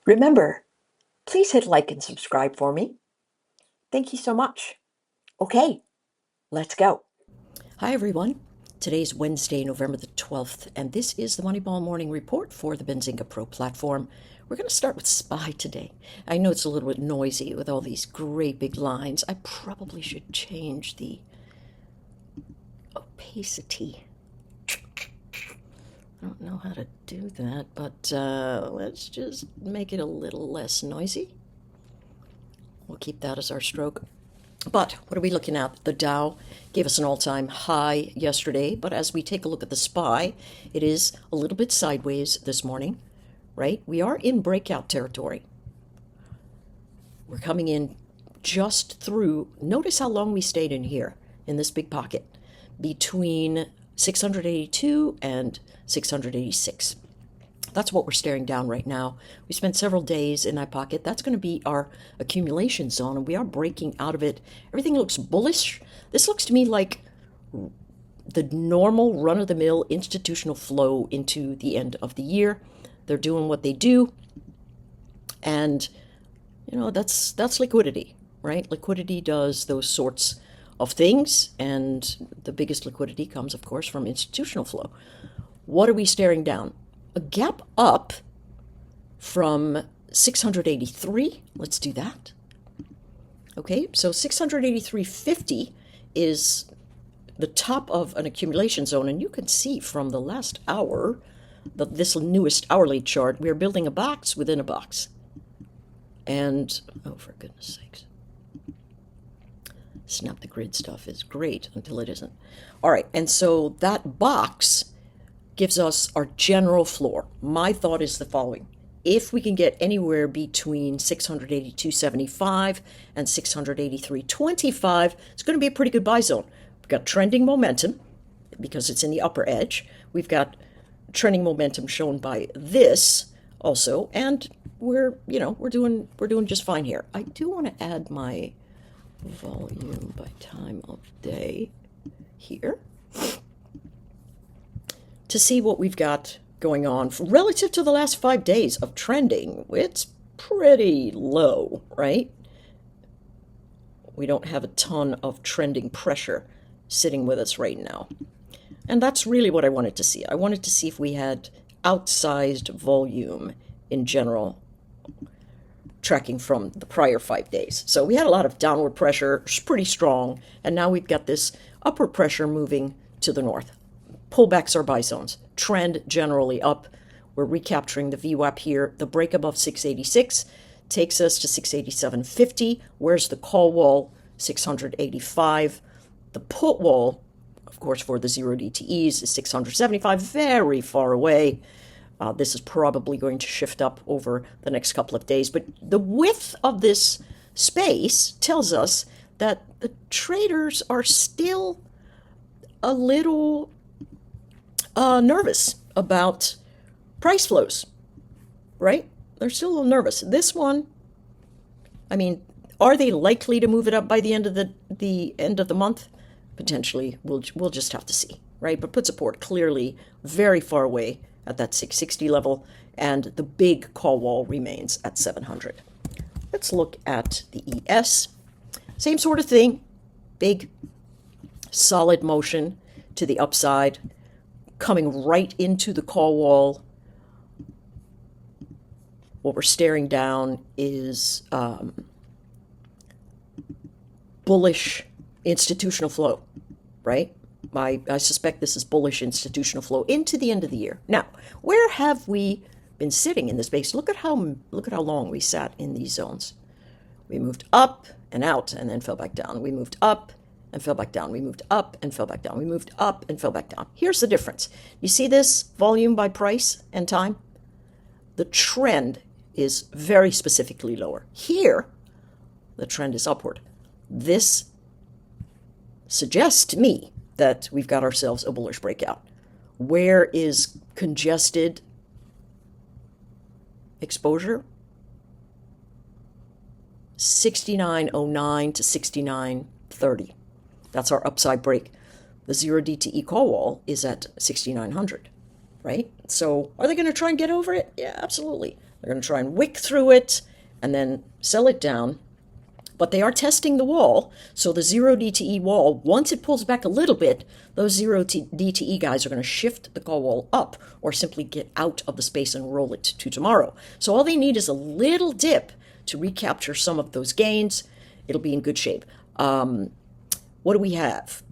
Remember, please hit like and subscribe for me. Thank you so much. Okay, let's go. Hi, everyone. Today's Wednesday, November the 12th, and this is the Moneyball Morning Report for the Benzinga Pro platform. We're going to start with SPY today. I know it's a little bit noisy with all these great big lines. I probably should change the opacity. I don't know how to do that, but let's just make it a little less noisy. We'll keep that as our stroke. But what are we looking at? The Dow gave us an all-time high yesterday, but as we take a look at the SPY, it is a little bit sideways this morning, right? We are in breakout territory. We're coming in just through. Notice how long we stayed in here, in this big pocket, between 682 and 686. That's what we're staring down right now. We spent several days in that pocket. That's going to be our accumulation zone, and we are breaking out of it. Everything looks bullish. This looks to me like the normal run-of-the-mill institutional flow into the end of the year. They're doing what they do, and you know, that's liquidity, right? Liquidity does those sorts of things, and the biggest liquidity comes, of course, from institutional flow. What are we staring down? A gap up from 683. Let's do that. Okay, so 683.50 is the top of an accumulation zone, and you can see from the last hour, this newest hourly chart, we are building a box within a box. And, oh, for goodness sakes. Snap the grid stuff is great until it isn't. All right, and so that box gives us our general floor. My thought is the following. If we can get anywhere between 682.75 and 683.25, it's going to be a pretty good buy zone. We've got trending momentum because it's in the upper edge. We've got trending momentum shown by this also, and we're doing just fine here. I do want to add my volume by time of day here to see what we've got going on. Relative to the last 5 days of trending, it's pretty low, right? We don't have a ton of trending pressure sitting with us right now. And that's really what I wanted to see. I wanted to see if we had outsized volume in general, tracking from the prior 5 days. So we had a lot of downward pressure, pretty strong, and now we've got this upward pressure moving to the north. Pullbacks are buy zones. Trend generally up. We're recapturing the VWAP here. The break above 686 takes us to 687.50. Where's the call wall? 685. The put wall, of course, for the 0 DTEs is 675, very far away. This is probably going to shift up over the next couple of days. But the width of this space tells us that the traders are still a little nervous about price flows, right? They're still a little nervous. This one, I mean, are they likely to move it up by the end of the month? Potentially, we'll just have to see, right? But put support clearly very far away at that 660 level, and the big call wall remains at 700. Let's look at the ES. Same sort of thing. Big, solid motion to the upside, coming right into the call wall. What we're staring down is bullish institutional flow, right? I suspect this is bullish institutional flow into the end of the year. Now, where have we been sitting in this base? Look at how long we sat in these zones. We moved up and out and then fell back down. We moved up and fell back down. We moved up and fell back down. We moved up and fell back down. Here's the difference. You see this volume by price and time? The trend is very specifically lower. Here, the trend is upward. This suggests to me that we've got ourselves a bullish breakout. Where is congested exposure? 69.09 to 69.30. That's our upside break. The 0 DTE call wall is at 6,900, right? So are they going to try and get over it? Yeah, absolutely. They're going to try and wick through it and then sell it down. But they are testing the wall. So the 0 DTE wall, once it pulls back a little bit, those 0 DTE guys are going to shift the call wall up or simply get out of the space and roll it to tomorrow. So all they need is a little dip to recapture some of those gains. It'll be in good shape. What do we have?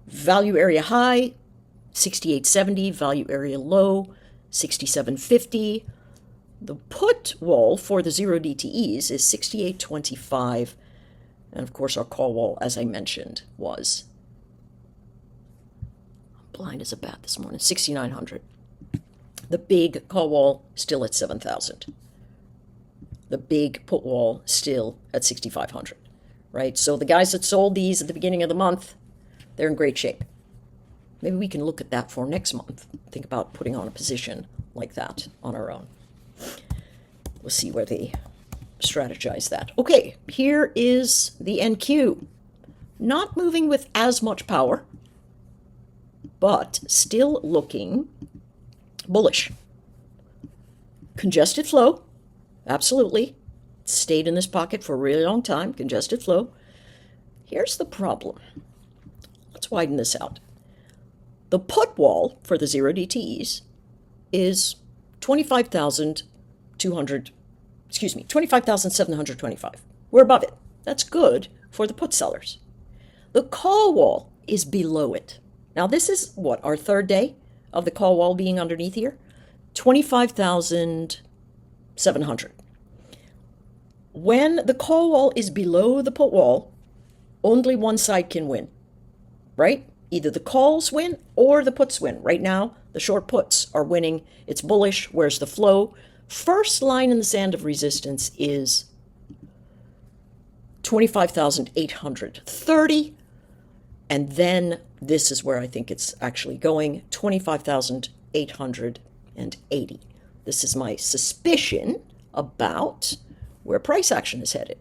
Value area high, 68.70. Value area low, 67.50. The put wall for the 0 DTEs is 68.25. And of course, our call wall, as I mentioned, was, I'm blind as a bat this morning, 6,900. The big call wall still at 7,000. The big put wall still at 6,500, right? So the guys that sold these at the beginning of the month, they're in great shape. Maybe we can look at that for next month. Think about putting on a position like that on our own. We'll see where they strategize that. Okay, here is the NQ. Not moving with as much power, but still looking bullish. Congested flow, absolutely. Stayed in this pocket for a really long time, congested flow. Here's the problem. Let's widen this out. The put wall for the 0 DTEs is 25,725. We're above it. That's good for the put sellers. The call wall is below it. Now this is what, our third day of the call wall being underneath here? 25,700. When the call wall is below the put wall, only one side can win, right? Either the calls win or the puts win. Right now, the short puts are winning. It's bullish. Where's the flow? First line in the sand of resistance is 25,830. And then this is where I think it's actually going, 25,880. This is my suspicion about where price action is headed.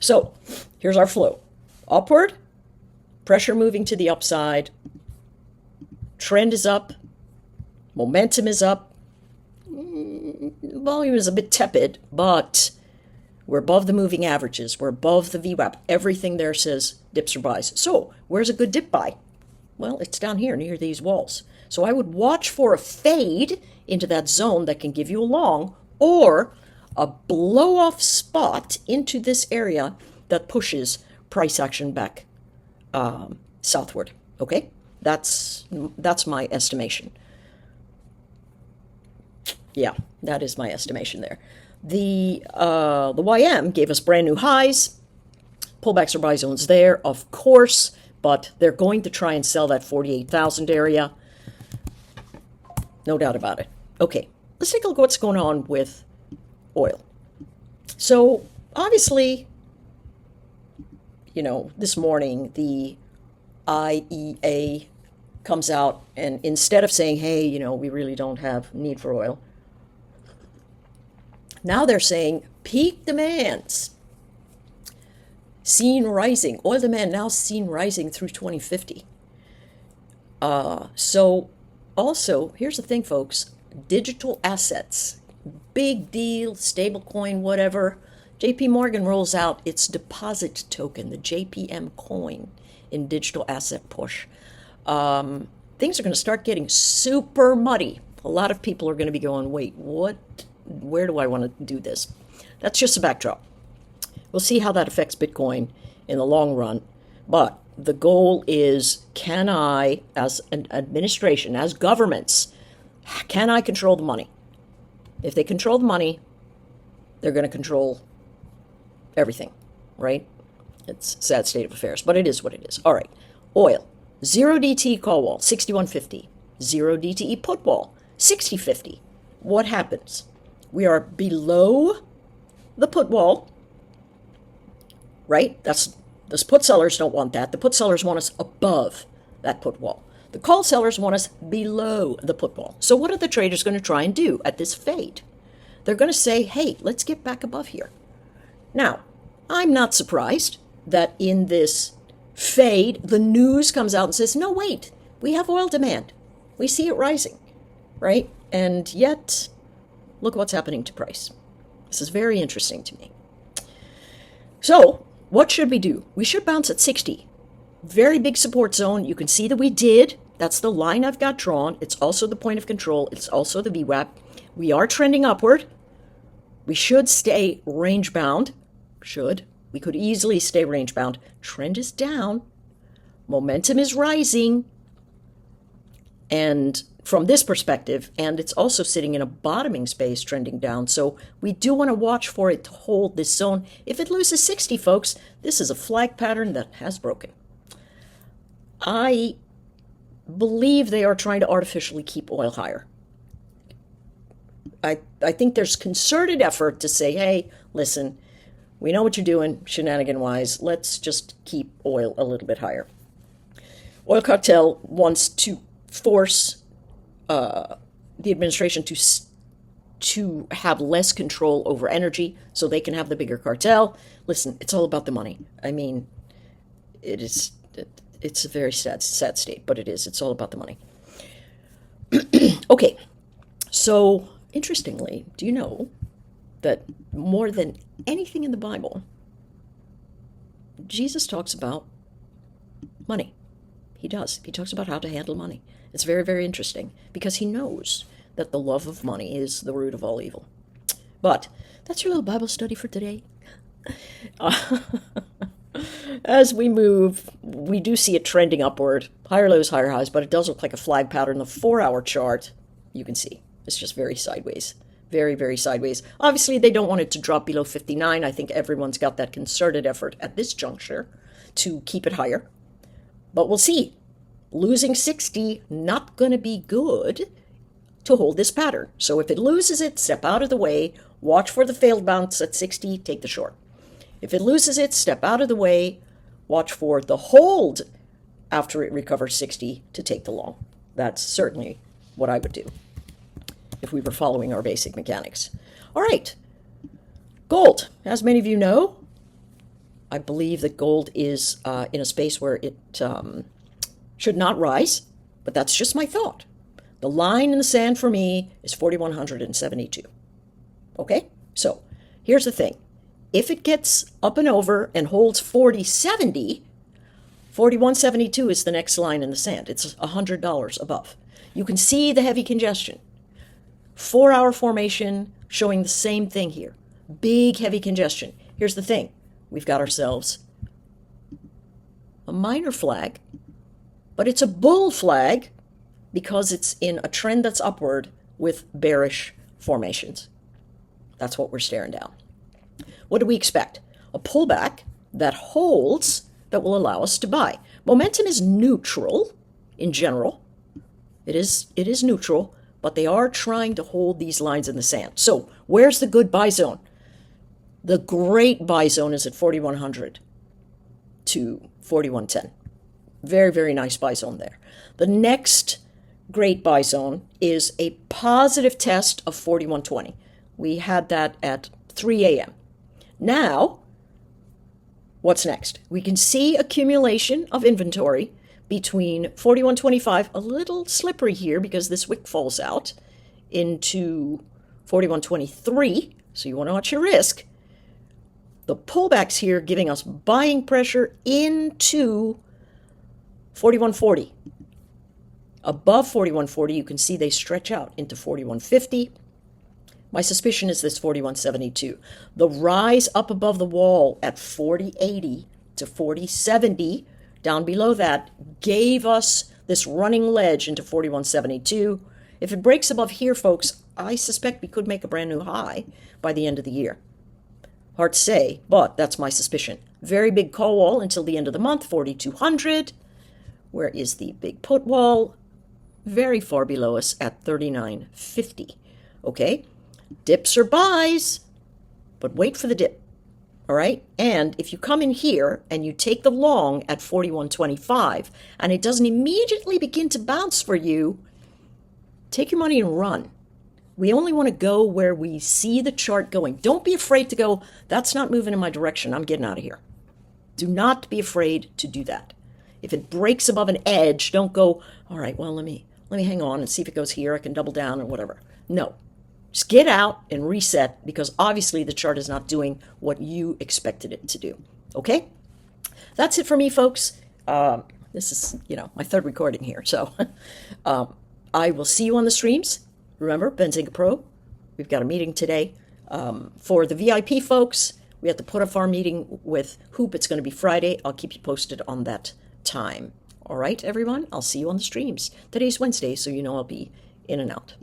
So here's our flow. Upward, pressure moving to the upside, trend is up, momentum is up, volume is a bit tepid, but we're above the moving averages, we're above the VWAP. Everything there says dips or buys. So where's a good dip buy? Well, it's down here near these walls. So I would watch for a fade into that zone that can give you a long, or a blow-off spot into this area that pushes price action back southward. Okay, that's my estimation. Yeah, that is my estimation there. The YM gave us brand new highs. Pullbacks or buy zones there, of course, but they're going to try and sell that 48,000 area. No doubt about it. Okay, let's take a look at what's going on with oil. So obviously, you know, this morning the IEA comes out, and instead of saying, hey, you know, we really don't have need for oil, now they're saying peak demands seen rising. Oil demand now seen rising through 2050. So also, here's the thing, folks. Digital assets, big deal, stable coin, whatever. JP Morgan rolls out its deposit token, the JPM coin, in digital asset push. Things are going to start getting super muddy. A lot of people are going to be going, wait, what? Where do I want to do this? That's just a backdrop. We'll see how that affects Bitcoin in the long run. But the goal is, can I, as an administration, as governments, can I control the money? If they control the money, they're going to control everything, right? It's a sad state of affairs, but it is what it is. All right, oil. 0 DTE call wall, 61.50. 0 DTE put wall, 60.50. What happens? We are below the put wall, right? Those put sellers don't want that. The put sellers want us above that put wall. The call sellers want us below the put wall. So what are the traders going to try and do at this fade? They're going to say, hey, let's get back above here. Now, I'm not surprised that in this fade, the news comes out and says, no, wait, we have oil demand. We see it rising. right? And yet, look what's happening to price. This is very interesting to me. So, what should we do? We should bounce at 60. Very big support zone. You can see that we did. That's the line I've got drawn. It's also the point of control. It's also the VWAP. We are trending upward. We should stay range bound. We could easily stay range bound. Trend is down. Momentum is rising. And from this perspective, and it's also sitting in a bottoming space trending down. So we do want to watch for it to hold this zone. If it loses 60, folks, this is a flag pattern that has broken. I believe they are trying to artificially keep oil higher. I think there's concerted effort to say, hey, listen, we know what you're doing shenanigan-wise. Let's just keep oil a little bit higher. Oil cartel wants to force the administration to have less control over energy so they can have the bigger cartel. Listen, it's all about the money. I mean, it's a very sad state, but it is. It's all about the money. Okay, so interestingly, do you know that more than anything in the Bible, Jesus talks about money? He does. He talks about how to handle money. It's very, very interesting because he knows that the love of money is the root of all evil. But that's your little Bible study for today. As we move, we do see it trending upward. Higher lows, higher highs, but it does look like a flag pattern. The 4-hour chart, you can see, it's just very sideways. Very, very sideways. Obviously, they don't want it to drop below 59. I think everyone's got that concerted effort at this juncture to keep it higher. But we'll see. Losing 60, not going to be good to hold this pattern. So if it loses it, step out of the way, watch for the failed bounce at 60, take the short. If it loses it, step out of the way, watch for the hold after it recovers 60 to take the long. That's certainly what I would do if we were following our basic mechanics. All right, gold. As many of you know, I believe that gold is in a space where it should not rise, but that's just my thought. The line in the sand for me is 4,172. Okay, so here's the thing. If it gets up and over and holds 40.70, 41.72 is the next line in the sand. It's $100 above. You can see the heavy congestion. 4-hour formation showing the same thing here. Big heavy congestion. Here's the thing. We've got ourselves a minor flag, but it's a bull flag because it's in a trend that's upward with bearish formations. That's what we're staring down. What do we expect? A pullback that holds that will allow us to buy. Momentum is neutral in general. It is neutral, but they are trying to hold these lines in the sand. So where's the good buy zone? The great buy zone is at 4,100 to 4,110. Very, very nice buy zone there. The next great buy zone is a positive test of 4,120. We had that at 3 a.m. Now, what's next? We can see accumulation of inventory between 41.25, a little slippery here because this wick falls out, into 41.23, so you want to watch your risk. The pullbacks here giving us buying pressure into 41.40. Above 41.40, you can see they stretch out into 41.50. My suspicion is this 41.72. The rise up above the wall at 40.80 to 40.70, down below that, gave us this running ledge into 41.72. If it breaks above here, folks, I suspect we could make a brand new high by the end of the year. Hard to say, but that's my suspicion. Very big call wall until the end of the month, 4,200. Where is the big put wall? Very far below us at 39.50. Okay? Dips or buys, but wait for the dip. All right? And if you come in here and you take the long at 41.25 and it doesn't immediately begin to bounce for you, take your money and run. We only want to go where we see the chart going. Don't be afraid to go, that's not moving in my direction. I'm getting out of here. Do not be afraid to do that. If it breaks above an edge, don't go, all right, well, let me let me hang on and see if it goes here. I can double down or whatever. No. Just get out and reset, because obviously the chart is not doing what you expected it to do. Okay? That's it for me, folks. This is, my third recording here. So I will see you on the streams. Remember, Benzinga Pro, we've got a meeting today. For the VIP folks, we have to put off our meeting with Hoop. It's going to be Friday. I'll keep you posted on that time. All right, everyone? I'll see you on the streams. Today's Wednesday, so I'll be in and out.